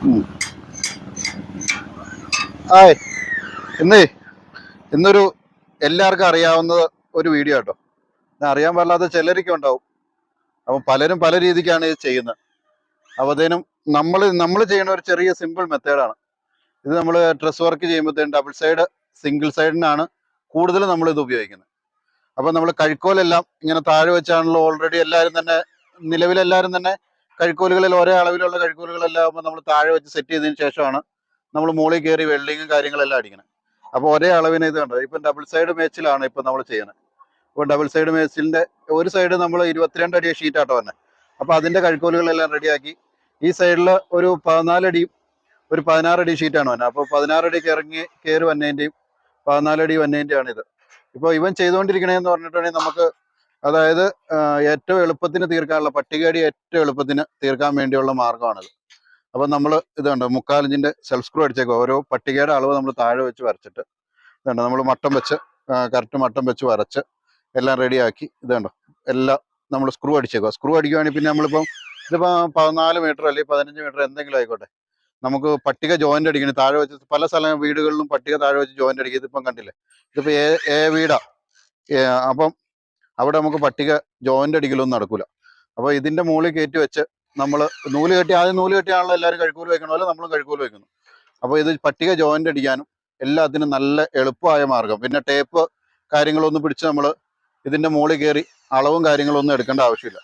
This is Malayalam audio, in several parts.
ഉം. ഹായ്. ഇന്നേ ഇന്നൊരു എല്ലാവർക്കും അറിയാവുന്ന ഒരു വീഡിയോ കേട്ടോ. ഇത് അറിയാൻ പാടില്ലാത്ത ചിലരൊക്കെ ഉണ്ടാവും. അപ്പം പലരും പല രീതിക്കാണ് ഇത് ചെയ്യുന്നത്. അപ്പത്തേനും നമ്മൾ ചെയ്യുന്ന ഒരു ചെറിയ സിമ്പിൾ മെത്തേഡാണ് ഇത്. നമ്മൾ ഡ്രസ് വർക്ക് ചെയ്യുമ്പോഴത്തേനും ഡബിൾ സൈഡ് സിംഗിൾ സൈഡിനാണ് കൂടുതൽ നമ്മൾ ഇത് ഉപയോഗിക്കുന്നത്. അപ്പം നമ്മൾ കഴുക്കോലെല്ലാം ഇങ്ങനെ താഴെ വെച്ചാണല്ലോ ഓൾറെഡി എല്ലാവരും തന്നെ, നിലവിലെല്ലാവരും തന്നെ കഴുക്കോലുകളിൽ ഒരേ അളവിലുള്ള കഴുക്കോലുകളെല്ലാം ആകുമ്പോൾ നമ്മൾ താഴെ വെച്ച് സെറ്റ് ചെയ്തതിന് ശേഷമാണ് നമ്മൾ മുകളിൽ കയറി വെൽഡിങ്ങും കാര്യങ്ങളെല്ലാം അടിക്കുന്നത്. അപ്പോൾ ഒരേ അളവിന് ഇത് കണ്ടോ. ഇപ്പം ഡബിൾ സൈഡ് മേച്ചിലാണ് ഇപ്പം നമ്മൾ ചെയ്യുന്നത്. അപ്പോൾ ഡബിൾ സൈഡ് മേച്ചിൻ്റെ ഒരു സൈഡ് നമ്മൾ 22 അടി ഷീറ്റാട്ടോ തന്നെ. അപ്പോൾ അതിൻ്റെ കഴുക്കോലുകളെല്ലാം റെഡിയാക്കി ഈ സൈഡിൽ ഒരു 14 അടിയും ഒരു 16 അടി ഷീറ്റാണ് വന്നത്. അപ്പോൾ 16 അടിക്ക് ഇറങ്ങി കയറി വന്നതിൻ്റെയും 14 അടി വന്നതിൻ്റെയാണ് ഇത്. ഇപ്പോൾ ഇവൻ ചെയ്തുകൊണ്ടിരിക്കണേന്ന് പറഞ്ഞിട്ടുണ്ടെങ്കിൽ നമുക്ക്, അതായത് ഏറ്റവും എളുപ്പത്തിന് തീർക്കാനുള്ള, പട്ടികടി ഏറ്റവും എളുപ്പത്തിന് തീർക്കാൻ വേണ്ടിയുള്ള മാർഗ്ഗമാണിത്. അപ്പം നമ്മൾ ഇത് കണ്ടോ, 3/4 ഇഞ്ചിൻ്റെ സെൽഫ് സ്ക്രൂ അടിച്ചേക്കുക. ഓരോ പട്ടികയുടെ അളവ് നമ്മൾ താഴെ വെച്ച് വരച്ചിട്ട് ഇതുണ്ടോ, നമ്മൾ മട്ടം വെച്ച് കറക്റ്റ് മട്ടം വെച്ച് വരച്ച് എല്ലാം റെഡിയാക്കി ഇത് കണ്ടോ എല്ലാം നമ്മൾ സ്ക്രൂ അടിച്ചേക്കുക. സ്ക്രൂ അടിക്കുകയാണെങ്കിൽ പിന്നെ നമ്മളിപ്പം ഇതിപ്പോൾ 14 മീറ്റർ അല്ലെങ്കിൽ 15 മീറ്റർ എന്തെങ്കിലും ആയിക്കോട്ടെ, നമുക്ക് പട്ടിക ജോയിന്റ് അടിക്കണം. താഴെ വെച്ച് പല വീടുകളിലും പട്ടിക താഴെ വെച്ച് ജോയിന്റ് അടിക്കുക. ഇതിപ്പം കണ്ടില്ലേ, ഇതിപ്പോൾ എ വീടാ. അപ്പം അവിടെ നമുക്ക് പട്ടിക ജോയിന്റ് അടിക്കലൊന്നും നടക്കൂല. അപ്പോൾ ഇതിന്റെ മുകളിൽ കയറ്റി വെച്ച് നമ്മൾ നൂല് കെട്ടി, ആദ്യം നൂല് കെട്ടിയാണല്ലോ എല്ലാവരും കഴുക്കോല് വെക്കണമല്ലോ, നമ്മളും കഴുക്കോല് വെക്കുന്നു. അപ്പോൾ ഇത് പട്ടിക ജോയിന്റ് അടിക്കാനും എല്ലാത്തിനും നല്ല എളുപ്പമായ മാർഗം. പിന്നെ ടേപ്പ് കാര്യങ്ങളൊന്നും പിടിച്ച് നമ്മൾ ഇതിന്റെ മുകളിൽ കയറി അളവും കാര്യങ്ങളൊന്നും എടുക്കേണ്ട ആവശ്യമില്ല.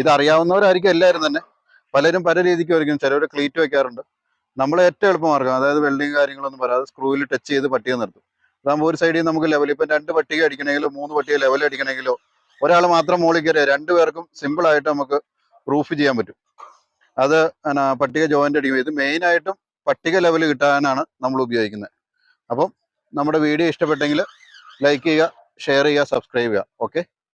ഇത് അറിയാവുന്നവരായിരിക്കും എല്ലാവരും തന്നെ. പലരും പല രീതിക്ക് വരയ്ക്കും. ചിലവർ ക്ലീറ്റ് വെക്കാറുണ്ട്. നമ്മൾ ഏറ്റവും എളുപ്പമാർഗ്ഗം, അതായത് വെൽഡിങ് കാര്യങ്ങളൊന്നും പറയാതെ സ്ക്രൂവിൽ ടച്ച് ചെയ്ത് പട്ടിക നിർത്തും. അതാകുമ്പോൾ ഒരു സൈഡിൽ നമുക്ക് ലെവൽ, ഇപ്പം 2 പട്ടിക അടിക്കണമെങ്കിലോ 3 പട്ടിക ലെവൽ അടിക്കണമെങ്കിലോ ഒരാൾ മാത്രം മുകളിൽ കയറിയ 2 പേർക്കും സിമ്പിളായിട്ട് നമുക്ക് പ്രൂഫ് ചെയ്യാൻ പറ്റും. അത് പട്ടിക ജോയിന്റ് അടിക്കും. ഇത് മെയിനായിട്ടും പട്ടിക ലെവൽ കിട്ടാനാണ് നമ്മൾ ഉപയോഗിക്കുന്നത്. അപ്പം നമ്മുടെ വീഡിയോ ഇഷ്ടപ്പെട്ടെങ്കിൽ ലൈക്ക് ചെയ്യുക, ഷെയർ ചെയ്യുക, സബ്സ്ക്രൈബ് ചെയ്യുക. ഓക്കെ.